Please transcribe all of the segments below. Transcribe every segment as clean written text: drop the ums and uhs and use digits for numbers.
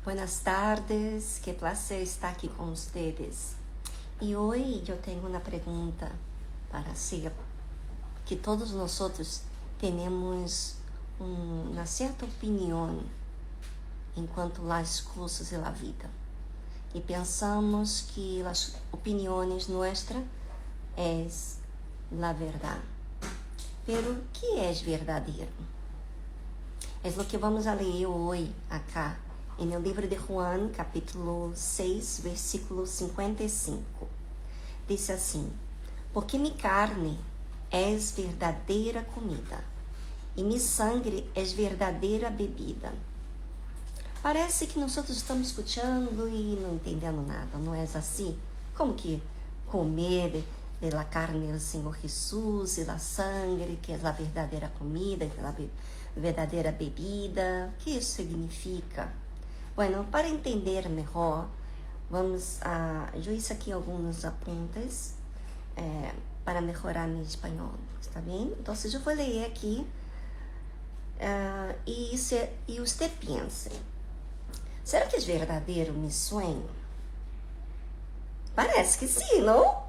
Buenas tardes, que prazer estar aqui com vocês. E hoje eu tenho uma pergunta para ser que todos nós temos uma certa opinião enquanto as coisas da vida. E pensamos que as opiniões nossas é a verdade. Pero o que é verdadeiro? É o que vamos a ler hoje acá no livro de Juan, capítulo 6, versículo 55. Diz assim: porque minha carne é verdadeira comida e minha sangue é verdadeira bebida. Parece que nós estamos escutando e não entendendo nada, não é assim? Como que comer da carne do Senhor Jesus e da sangue, que é a verdadeira comida, que é a verdadeira bebida? O que isso significa? Bueno, para entender melhor, eu hice aqui alguns apuntes para melhorar meu espanhol, está bem? Então, eu vou ler aqui e você pense, será que é verdadeiro meu sonho? Parece que sim, não?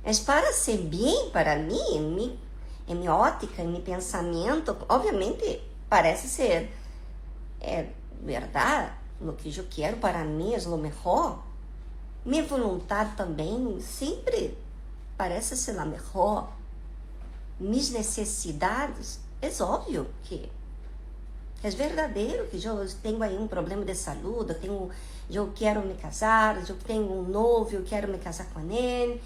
É para ser bem para mim, em minha ótica, em meu pensamento, obviamente parece ser verdade, o que eu quero para mim é o melhor. Minha vontade também sempre parece ser a melhor. Minhas necessidades, é óbvio que é verdadeiro que eu tenho aí problema de saúde, eu quero me casar, eu tenho noivo, eu quero me casar com ele.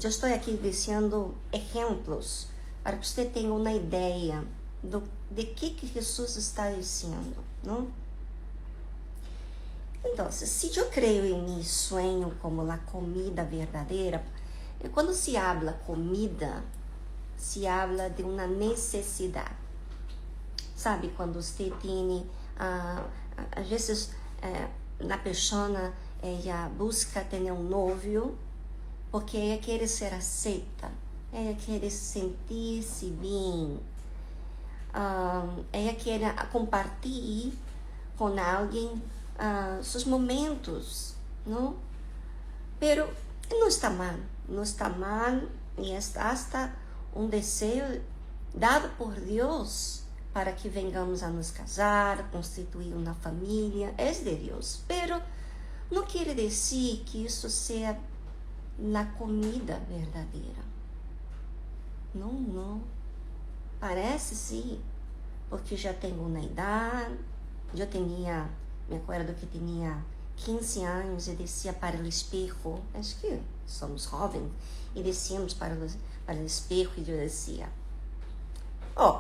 Eu estou aqui dizendo exemplos para que você tenha uma ideia de que Jesus está dizendo, não? Então, se eu creio em meu sonho como a comida verdadeira, quando se habla comida, se habla de uma necessidade. Sabe, quando você tem, às vezes, a pessoa ela busca ter noivo porque ela quer ser aceita, ela quer sentir-se bem, ela quer compartilhar com alguém seus momentos, não? Pero não está mal, e é hasta um desejo dado por Deus para que venhamos a nos casar, constituir uma família, é de Deus. Pero não quer dizer que isso seja a comida verdadeira. Não. Parece sim, porque já tenho uma idade, me acordo que tinha 15 anos e descia para o espejo, acho que somos jovens, e descíamos para o espejo e eu dizia: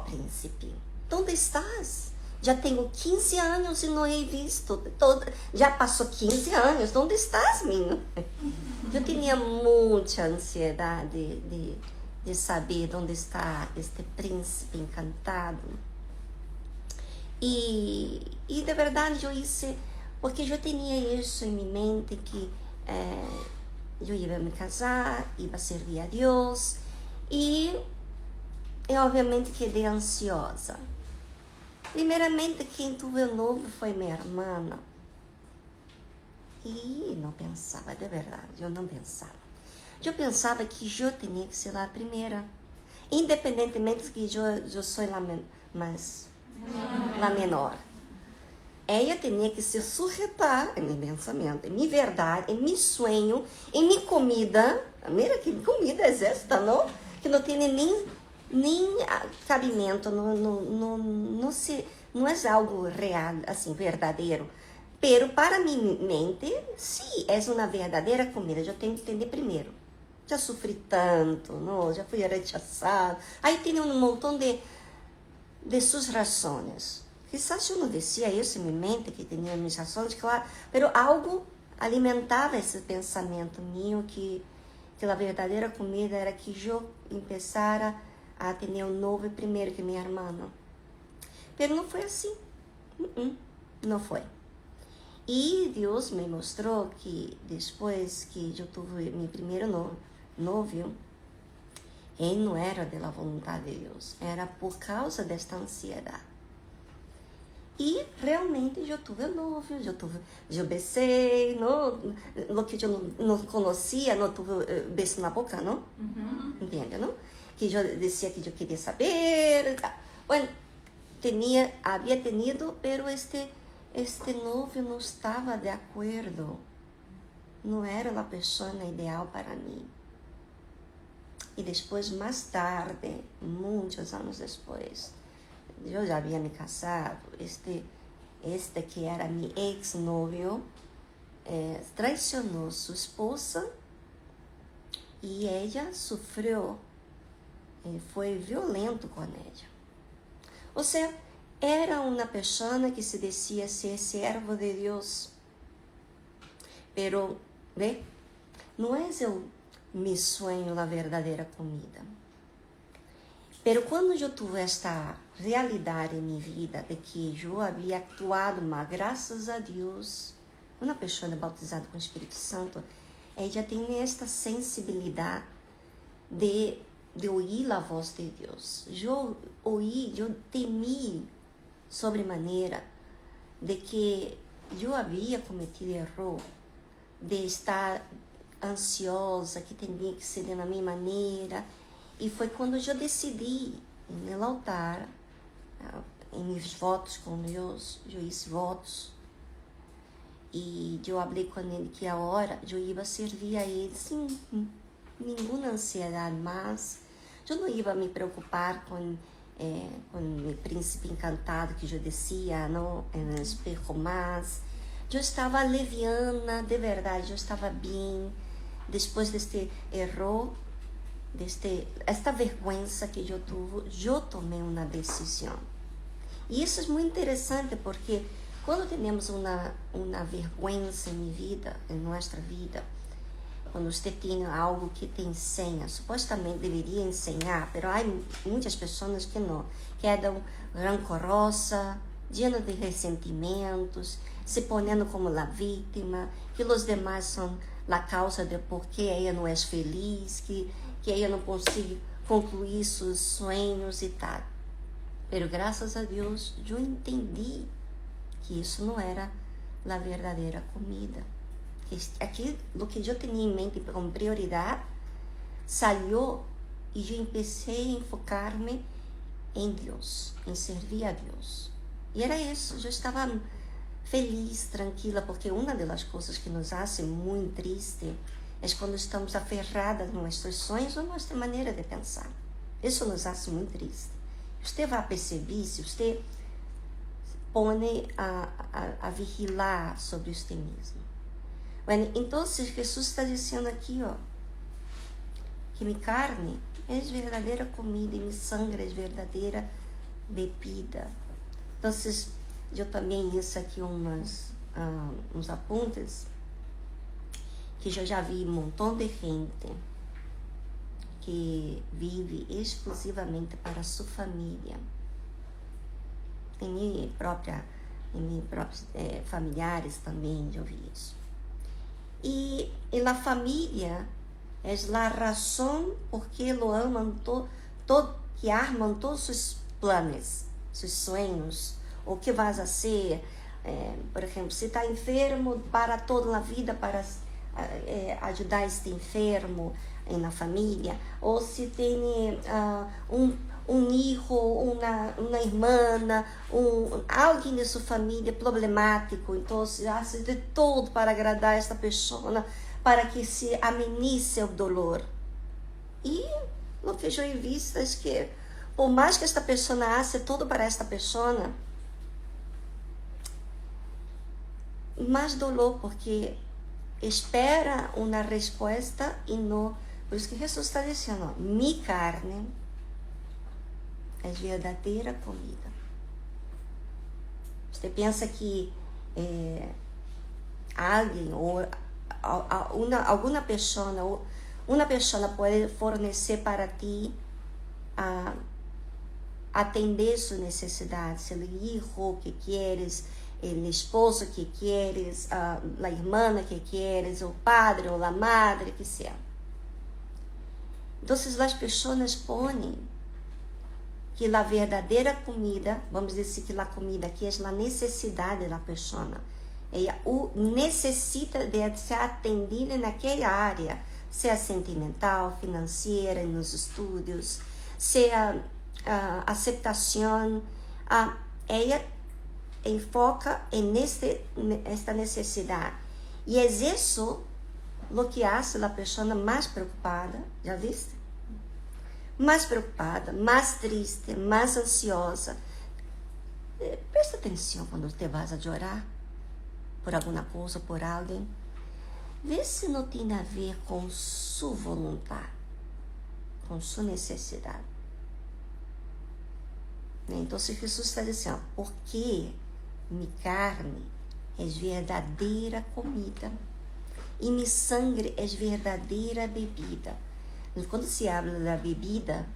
príncipe, onde estás? Já tenho 15 anos e não he visto, já passou 15 anos, onde estás, menino? Eu tinha muita ansiedade de saber onde está este príncipe encantado. E de verdade eu hice, porque eu tinha isso em minha mente, que eu ia me casar, ia servir a Deus, e obviamente quedei ansiosa. Primeiramente, quem tuve o novo foi minha irmã. E não pensava, de verdade, eu não pensava. Eu pensava que eu tinha que ser a primeira, independentemente que eu sou a menor. Ela tinha que se sujeitar em meu pensamento, em minha verdade, em meu sonho, em minha comida. Mira que comida é esta, não? Que não tem nem cabimento, não é algo real, assim, verdadeiro. Pero para minha mente, se é uma verdadeira comida, eu tenho que entender primeiro. Já sofri tanto, não? Já fui rechazada. Aí tem um montão de suas razões. Quizás eu não dizia isso em minha mente, que tinha minhas razões, claro, pero algo alimentava esse pensamento meu que a verdadeira comida era que eu começara a ter um novo primeiro que minha irmã. Pero não foi assim. Não foi. E Deus me mostrou que depois que eu tive meu primeiro noivo, ele não era da vontade de Deus, era por causa desta ansiedade. E realmente eu tive novio, eu besei, não, lo que eu não conhecia, não tive beijo na boca, não? Entende, não? Que eu dizia que eu queria saber. Bueno, havia tenido, pero este novio não estava de acordo. Não era a pessoa ideal para mim. E depois, mais tarde, muitos anos depois, eu já havia me casado, este que era meu ex-novio, traicionou sua esposa e ela sofreu, foi violento com ela. Ou seja, era uma pessoa que se dizia ser servo de Deus. Pero, ve, não é meu sonho a verdadeira comida. Pero quando eu tive esta realidade em minha vida de que eu havia actuado mal, graças a Deus, uma pessoa bautizada com o Espírito Santo, ela tem esta sensibilidade de ouvir a voz de Deus. Eu temi sobremaneira de que eu havia cometido erro de estar ansiosa, que tinha que ser da minha maneira. E foi quando eu decidi, no altar, em meus votos com Deus, eu fiz votos. E eu falei com ele que a hora eu ia servir a ele sem nenhuma ansiedade, mas eu não ia me preocupar com o príncipe encantado que eu descia no espejo, mas eu estava leviana, de verdade, eu estava bem. Depois deste erro, esta vergonha que eu tive, eu tomei uma decisão. E isso é muito interessante porque quando temos uma vergonha em vida, em nossa vida, quando você tem algo que te ensina, supostamente deveria ensinar, mas há muitas pessoas que não, quedam rancorosas, llenas de ressentimentos, se ponendo como a vítima, que os demais são a causa de por que ela não é feliz, que ela não consegue concluir seus sonhos e tal. Mas graças a Deus, eu entendi que isso não era a verdadeira comida. Aqui, o que eu tinha em mente como prioridade, saiu e eu comecei a enfocar-me em Deus, em servir a Deus. E era isso, eu estava feliz, tranquila, porque uma das coisas que nos faz muito triste é quando estamos aferradas nos nossos sonhos ou nossa maneira de pensar. Isso nos faz muito triste. Você vai perceber se você põe a vigilar sobre você mesmo. Bueno, então, Jesus está dizendo aqui, que minha carne é verdadeira comida e minha sangue é verdadeira bebida. Então, eu também isso aqui uns apuntes que eu já vi um montão de gente que vive exclusivamente para sua família. Em minha própria familiares também eu vi isso. E a família é a razão por que lo amam que armam todos os planos, seus sonhos, o que vas a ser. Por exemplo, se está enfermo, para toda a vida para ajudar este enfermo na família, ou se tem um hijo, uma irmã, alguém de sua família problemático, então hace de todo para agradar esta pessoa, para que se amenize o dolor. E o que eu he visto é que, por mais que esta pessoa hace todo para esta pessoa, mais dolor, porque espera uma resposta e não. Por isso que Jesus está dizendo, minha carne é verdadeira comida. Você pensa que alguém ou alguma pessoa, uma pessoa pode fornecer para ti atender suas necessidades, o hijo que queres, o esposo que queres, a irmã que queres, o padre ou a madre que seja. Então, as pessoas põem que a verdadeira comida, vamos dizer que a comida que é a necessidade da pessoa, ela necessita de ser atendida naquela área, seja sentimental, financeira, nos estudos, seja aceitação, ela enfoca esta necessidade. E é isso o que faz a pessoa mais preocupada, já viste? Mais preocupada, mais triste, mais ansiosa. Presta atenção quando te vas a chorar por alguma coisa, por alguém. Vê se não tem a ver com sua vontade, com sua necessidade. Então, Jesus está dizendo, porque minha carne é verdadeira comida e minha sangue é verdadeira bebida. Quando se habla da bebida,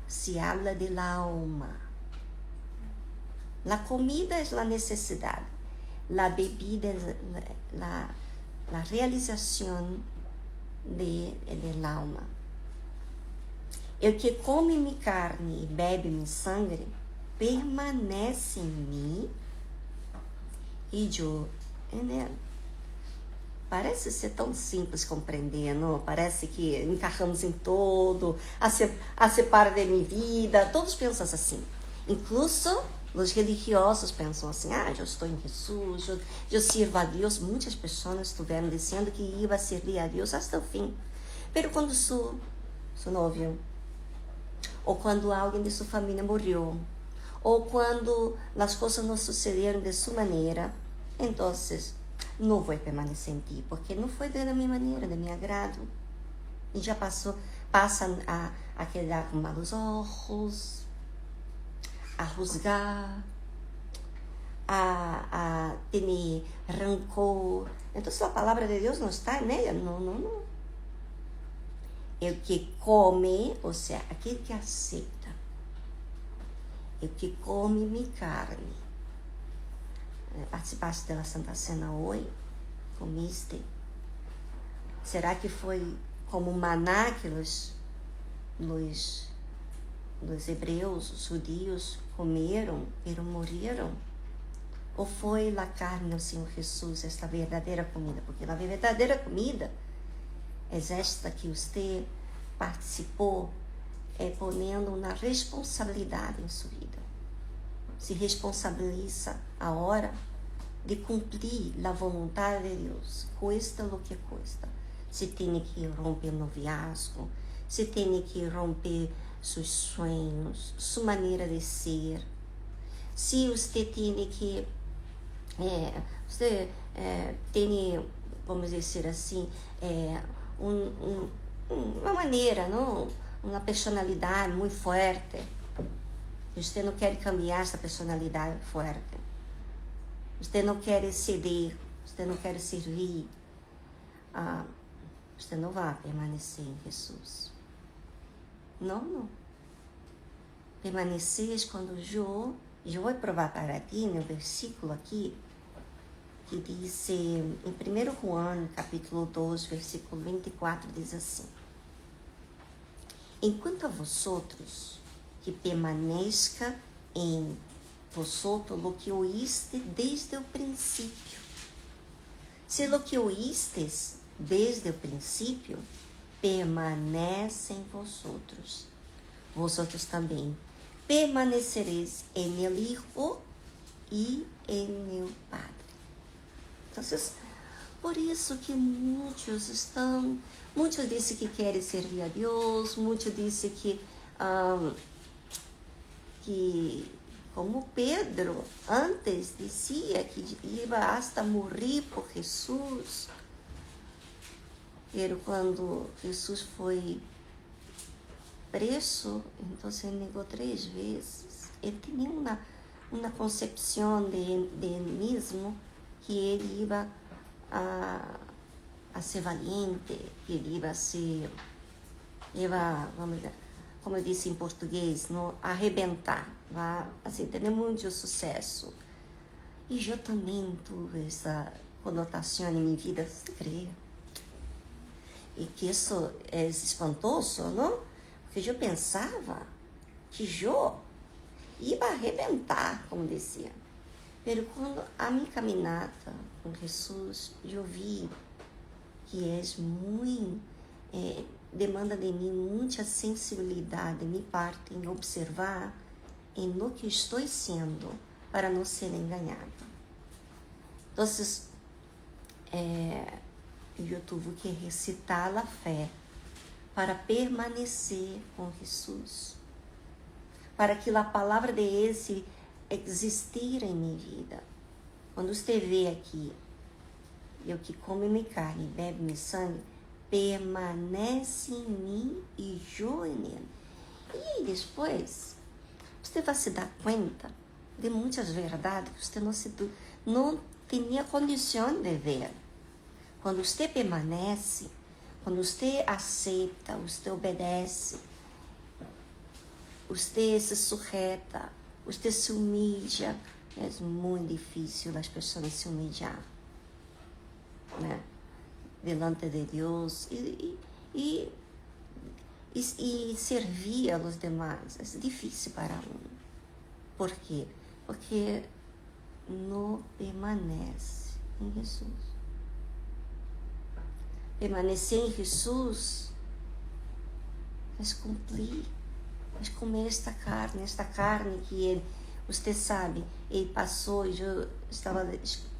se habla de la alma. La comida é a necessidade. La bebida é la realização de la alma. El que come minha carne e bebe meu sangue, permanece em mim e eu em ele. Parece ser tão simples compreender, não? Parece que encarramos em todo, a separa de minha vida. Todos pensam assim. Incluso os religiosos pensam assim, eu estou em Jesus, eu sirvo a Deus. Muitas pessoas estiveram dizendo que iam servir a Deus até o fim. Mas quando seu novio, ou quando alguém de sua família morreu, ou quando as coisas não sucederam de sua maneira, então não vou permanecer em ti, porque não foi da minha maneira, do meu agrado. E já passa a quedar com malos olhos, a rusgar, a ter rancor. Então, a palavra de Deus não está nela, não. É o que come, ou seja, aquele que aceita, é o que come minha carne. Participaste da Santa Cena hoje? Comiste? Será que foi como maná que os hebreus, os judios comeram e morreram? Ou foi a carne do Senhor Jesus, esta verdadeira comida? Porque a verdadeira comida é esta que você participou, ponendo uma responsabilidade em sua vida. Se responsabiliza a hora de cumprir a vontade de Deus, cuesta o que custa. Se tem que romper noviazgo, se tem que romper seus sonhos, sua maneira de ser. Se você tem que, tem, vamos dizer assim, uma maneira, não? Uma personalidade muito forte. Você não quer cambiar essa personalidade forte. Você não quer ceder. Você não quer servir. Você não vai permanecer em Jesus. Não. Permanecer quando eu vou provar para ti no versículo aqui, que diz em 1 João, capítulo 2, versículo 24, diz assim: enquanto a vosotros que permaneça em vosotros o que oíste desde o princípio. Se o que oístes desde o princípio permanece em vosotros, vosotros também permanecereis em el Hijo e em el Padre. Então, por isso que muitos dizem que querem servir a Deus, muitos dizem que como Pedro antes dizia que ia hasta morrer por Jesus. Pero quando Jesus foi preso, então ele negou 3 vezes. Ele tinha uma concepção de ele mesmo, que ele ia a ser valiente, que ele ia ser, vamos dizer, como eu disse em português, no arrebentar, assim, ter muito sucesso. E eu também tive essa conotação em minha vida, você crê? E que isso é espantoso, não? Porque eu pensava que eu iba a arrebentar, como dizia. Mas quando a minha caminhada com Jesus, eu vi que é muito, demanda de mim muita sensibilidade, minha parte, em observar em no que estou sendo, para não ser enganada. Então, eu tive que recitar a fé para permanecer com Jesus, para que a palavra de Ele existir em minha vida. Quando você vê aqui, eu que como minha carne e bebe meu sangue, permanece em mim e eu em ele. E aí depois, você vai se dar conta de muitas verdades que você não tinha condição de ver. Quando você permanece, quando você aceita, você obedece, você se sujeita, você se humilha. É muito difícil as pessoas se humilhar, né? Delante de Deus e servir aos demais. É difícil para um. Por quê? Porque não permanece em Jesus. Permanecer em Jesus é cumprir, é comer esta carne que ele, você sabe, ele passou, eu estava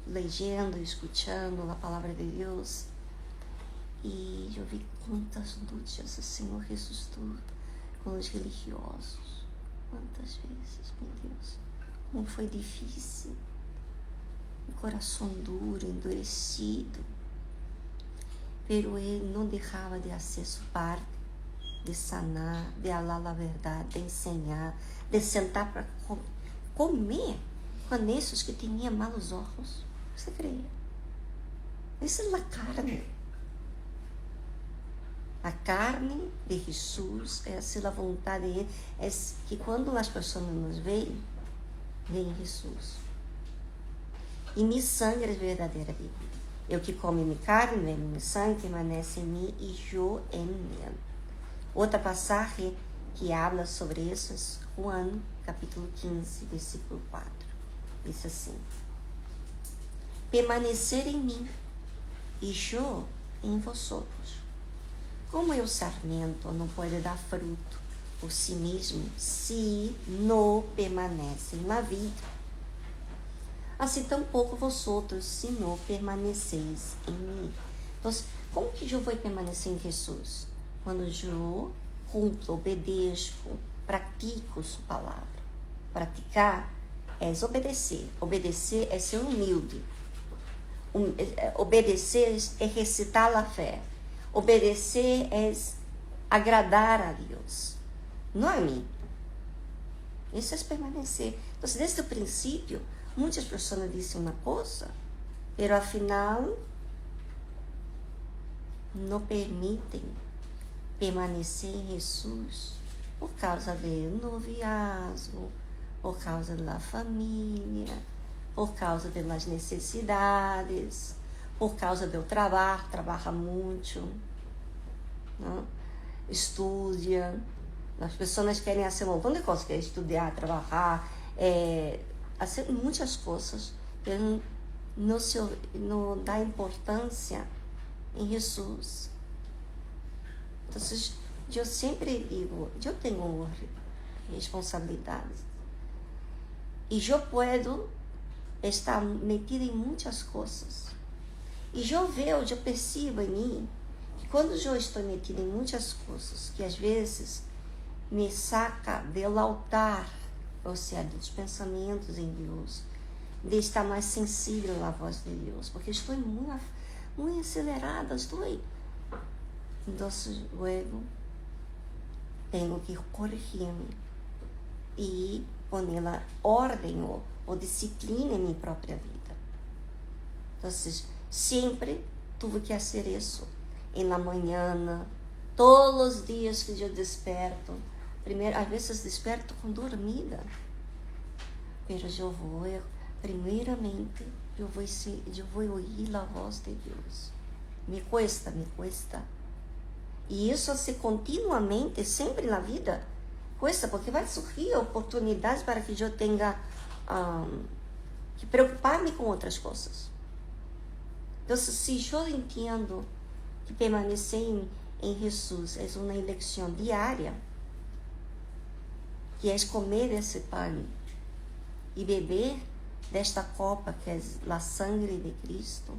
lendo, escutando a palavra de Deus, e eu vi quantas lutas o Senhor ressuscitou com os religiosos. Quantas vezes, meu Deus, como foi difícil, o coração duro, endurecido, pero ele não deixava de fazer sua parte, de sanar, de falar a verdade, de ensinar, de sentar para comer com esses que tinham maus olhos. Você crê? Essa é a carne. A carne de Jesus, essa é a vontade dele, é que quando as pessoas nos veem Jesus. E meu sangue é verdadeira vida. Eu que como minha carne, bebo meu sangue, permanece em mim e eu em ele. Outra passagem que habla sobre isso é João, capítulo 15, versículo 4. Diz assim: permanecer em mim e eu em vosotros. Como o sarmento não pode dar fruto por si mesmo se não permanece na vida, assim tampouco vosotros se não permaneceis em mim. Então, como que eu vou permanecer em Jesus? Quando eu cumpro, obedeço, pratico sua palavra. Praticar é obedecer. Obedecer é ser humilde. Obedecer é recitar a fé. Obedecer é agradar a Deus, não a mim. Isso é permanecer. Então, desde o princípio, muitas pessoas dizem uma coisa, mas afinal não permitem permanecer em Jesus por causa do noviazgo, por causa da família, por causa das necessidades, por causa do trabalho, trabalha muito, não? Estuda. As pessoas querem fazer um montão de coisas, querem estudar, trabalhar, fazer muitas coisas, mas não dá importância em Jesus. Então, eu sempre digo, eu tenho responsabilidades e eu posso estar metida em muitas coisas. E eu percebo em mim que quando eu estou metida em muitas coisas, que às vezes me saca do altar, ou seja, dos pensamentos em Deus, de estar mais sensível à voz de Deus, porque estou muito acelerada, Então, luego, tenho que corrigir-me e poner a ordem ou disciplina em minha própria vida. Então, sempre tive que fazer isso. E na manhã, todos os dias que eu desperto, primeiro, às vezes desperto com dormida, mas eu vou, primeiramente, eu vou ouvir a voz de Deus. Me cuesta. E isso se continuamente, sempre na vida, coisa, porque vai surgir oportunidades para que eu tenha que preocupar-me com outras coisas. Então, se eu entendo que permanecer em Jesus é uma eleição diária, que é comer esse pão e beber desta copa que é a sangue de Cristo,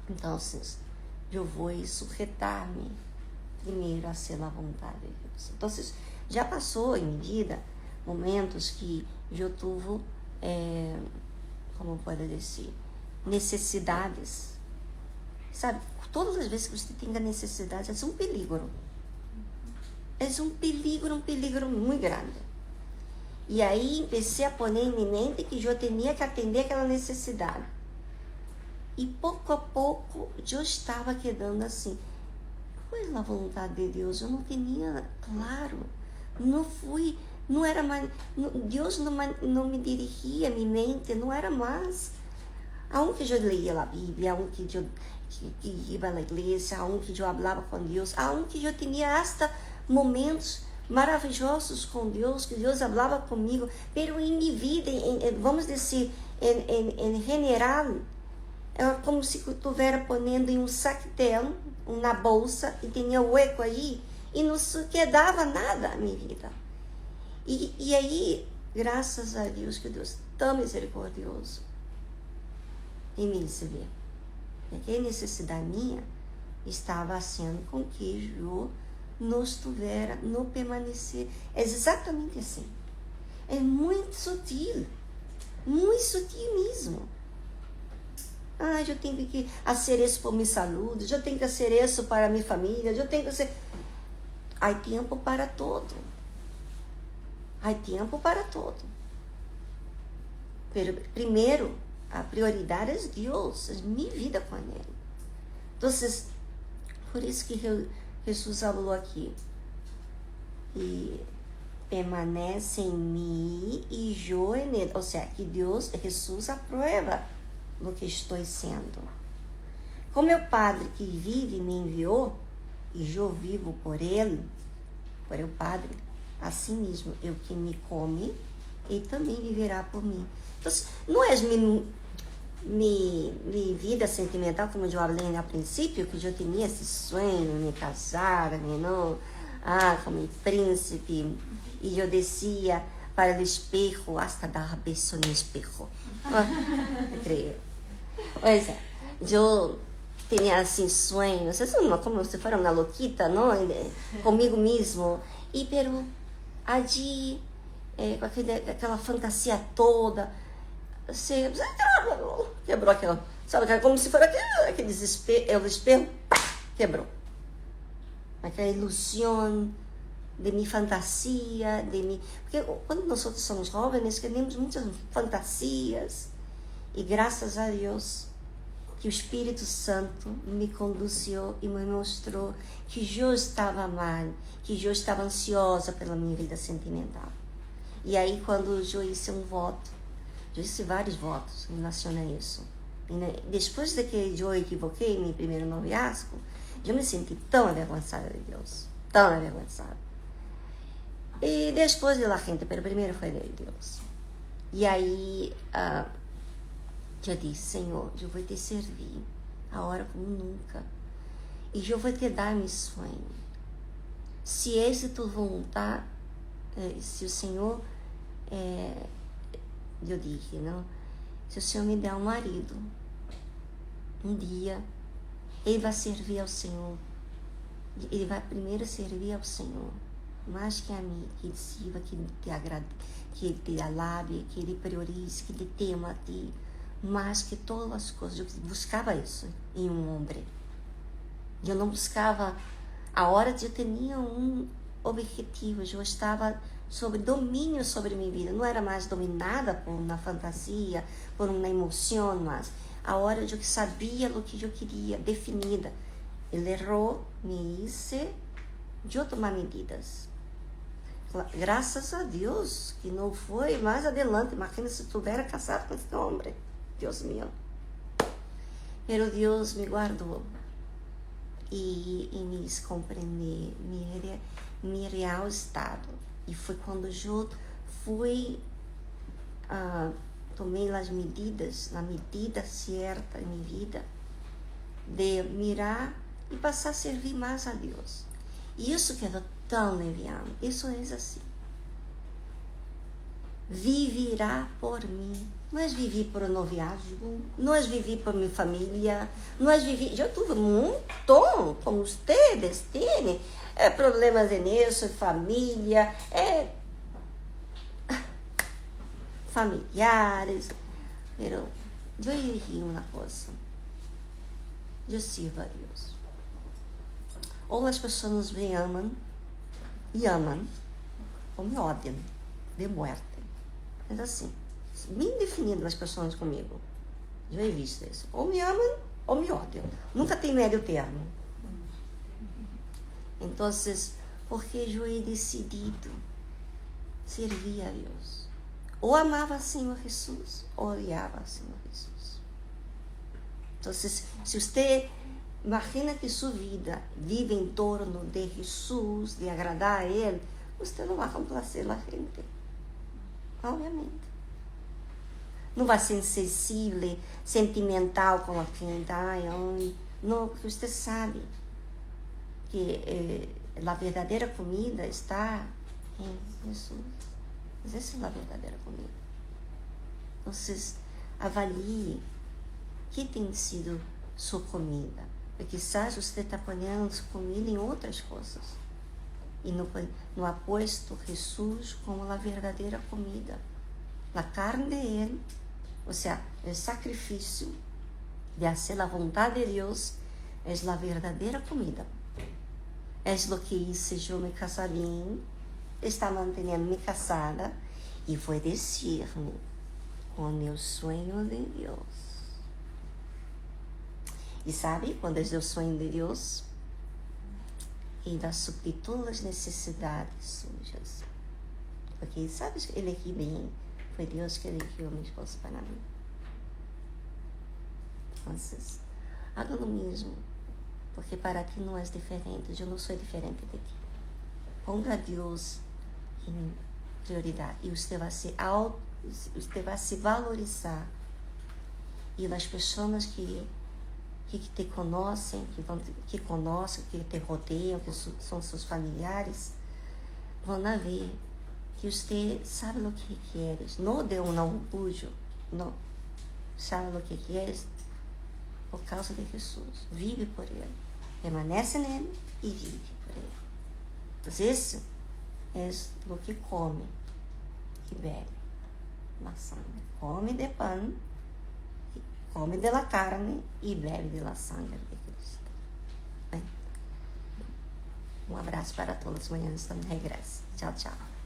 então eu vou sujeitar-me primeiro a ser a vontade de Deus. Então, já passou em minha vida momentos que eu tive, como pode dizer, necessidades. Sabe, todas as vezes que você tem necessidade, é um peligro. É um peligro muito grande. E aí, comecei a pôr em minha mente que eu tinha que atender aquela necessidade. E pouco a pouco, eu estava quedando assim. Qual é a vontade de Deus? Eu não tinha claro. Não era mais. Deus não me dirigia a minha mente, não era mais. Aonde eu lia a Bíblia, aonde eu ia à igreja, aonde eu falava com Deus, aonde eu tinha hasta momentos maravilhosos com Deus, que Deus falava comigo, pero em minha vida, vamos dizer, em general, é como se eu estivesse ponendo em um saquetel, na bolsa, e tinha hueco aí, e não se quedava nada na minha vida. E aí, graças a Deus, que Deus é tão misericordioso, e me recebeu. Porque a necessidade minha estava fazendo com que eu não permanecer. É exatamente assim. É muito sutil mesmo. Eu tenho que fazer isso por minha saúde, eu tenho que fazer isso para minha família, eu tenho que fazer... Há tempo para todo. Primeiro, a prioridade é Deus, é minha vida com Ele. Então, por isso que Jesus falou aqui, e permanece em mim e eu em Ele. Ou seja, que Jesus aprova o que estou sendo. Como meu Padre que vive me enviou, e eu vivo por Ele, por o Padre, assim mesmo, eu que me come, Ele também viverá por mim. Então, não é minha vida sentimental, como eu falei no princípio, que eu tinha esse sonho de me casar, como um príncipe, e eu descia para o espejo, hasta dar beijo no espejo. Creio. Pois é, eu tinha assim sonhos, como se fosse uma louquita, não? Comigo mesmo, pero allí, com aquela fantasia toda, você quebrou aquela, sabe, como se fosse aquele espelho, quebrou. Aquela ilusão de minha fantasia, porque quando nós somos jovens, queremos muitas fantasias, e graças a Deus, que o Espírito Santo me conduziu e me mostrou que eu estava mal, que eu estava ansiosa pela minha vida sentimental. E aí, quando eu hice um voto, eu hice vários votos em relação a isso. E depois de que eu equivoquei meu primeiro noviazgo, eu me senti tão avergonzada de Deus, tão avergonzada. E depois de la gente, pero primeiro foi de Deus. E aí, eu disse, Senhor, eu vou te servir a hora como nunca. E eu vou te dar meu sonho. Se esse tu vontade, se o Senhor, eu disse, não? Se o Senhor me der um marido, um dia, ele vai servir ao Senhor. Ele vai primeiro servir ao Senhor, mais que a mim, que ele sirva, que ele te agrade, que ele te alabe, que ele priorize, que ele tema a ti. Mais que todas as coisas, eu buscava isso em um homem. Eu não buscava a hora de eu tinha um objetivo, eu estava sobre domínio sobre minha vida, não era mais dominada por uma fantasia, por uma emoção, mas a hora de eu sabia o que eu queria, definida. Ele errou, me hice, eu tomar medidas. Graças a Deus que não foi mais adelante. Imagina se eu tivesse casado com esse homem. Deus meu. Pero Deus me guardou. e me compreender meu real estado. E foi quando eu fui, tomei as medidas, na medida certa em minha vida, de mirar e passar a servir mais a Deus. E isso quedou tão leviano. Isso é assim. Viverá por mim. Não é viver por um noviazgo, não é viver por minha família, não é viver... Eu tive um montão, como vocês têm, problemas nisso, família, familiares. Mas eu elegí uma coisa. Eu sirvo a Deus. Ou as pessoas me amam, ou me odiam, de morte. Mas assim, bem definido as pessoas comigo. Eu he visto isso. Ou me amam, ou me odiam. Nunca tem médio termo. Então, porque eu he decidido servir a Deus. Ou amava assim o Jesus, ou odiava assim o Jesus. Então, se você imagina que sua vida vive em torno de Jesus, de agradar a Ele, você não vai complacer a gente. Obviamente. Não vai ser sensível, sentimental com a gente. Não, porque você sabe que a verdadeira comida está em Jesus. Mas essa é a verdadeira comida. Então, avalie que tem sido sua comida. Porque quizás você está ponendo sua comida em outras coisas. E não ha puesto Jesus como a verdadeira comida. A carne de Ele, ou seja, o sacrifício de fazer a vontade de Deus, é a verdadeira comida. É o que hice eu me casar bem, está mantendo-me casada, e foi dizer-me com o sonho de Deus. E sabe, quando é o sonho de Deus, e dá suprir todas as necessidades sujas. Porque, sabe, ele aqui bem, foi Deus que elegeu minha esposa para mim. Então, haga o mesmo, porque para ti não é diferente, eu não sou diferente de ti. Ponga a Deus em prioridade e você vai se valorizar. E as pessoas que te conhecem, que te rodeiam, que são seus familiares, vão ver que você sabe o que queres. Não de um orgulho, não. Sabe o que queres por causa de Jesus. Vive por Ele. Permanece nele e vive por Ele. Então, esse é o que come e bebe na sangue. Come de pão, come de la carne e bebe de la sangre de Cristo. Bem, um abraço para todos. Amanhã estamos de regresso. Tchau, tchau.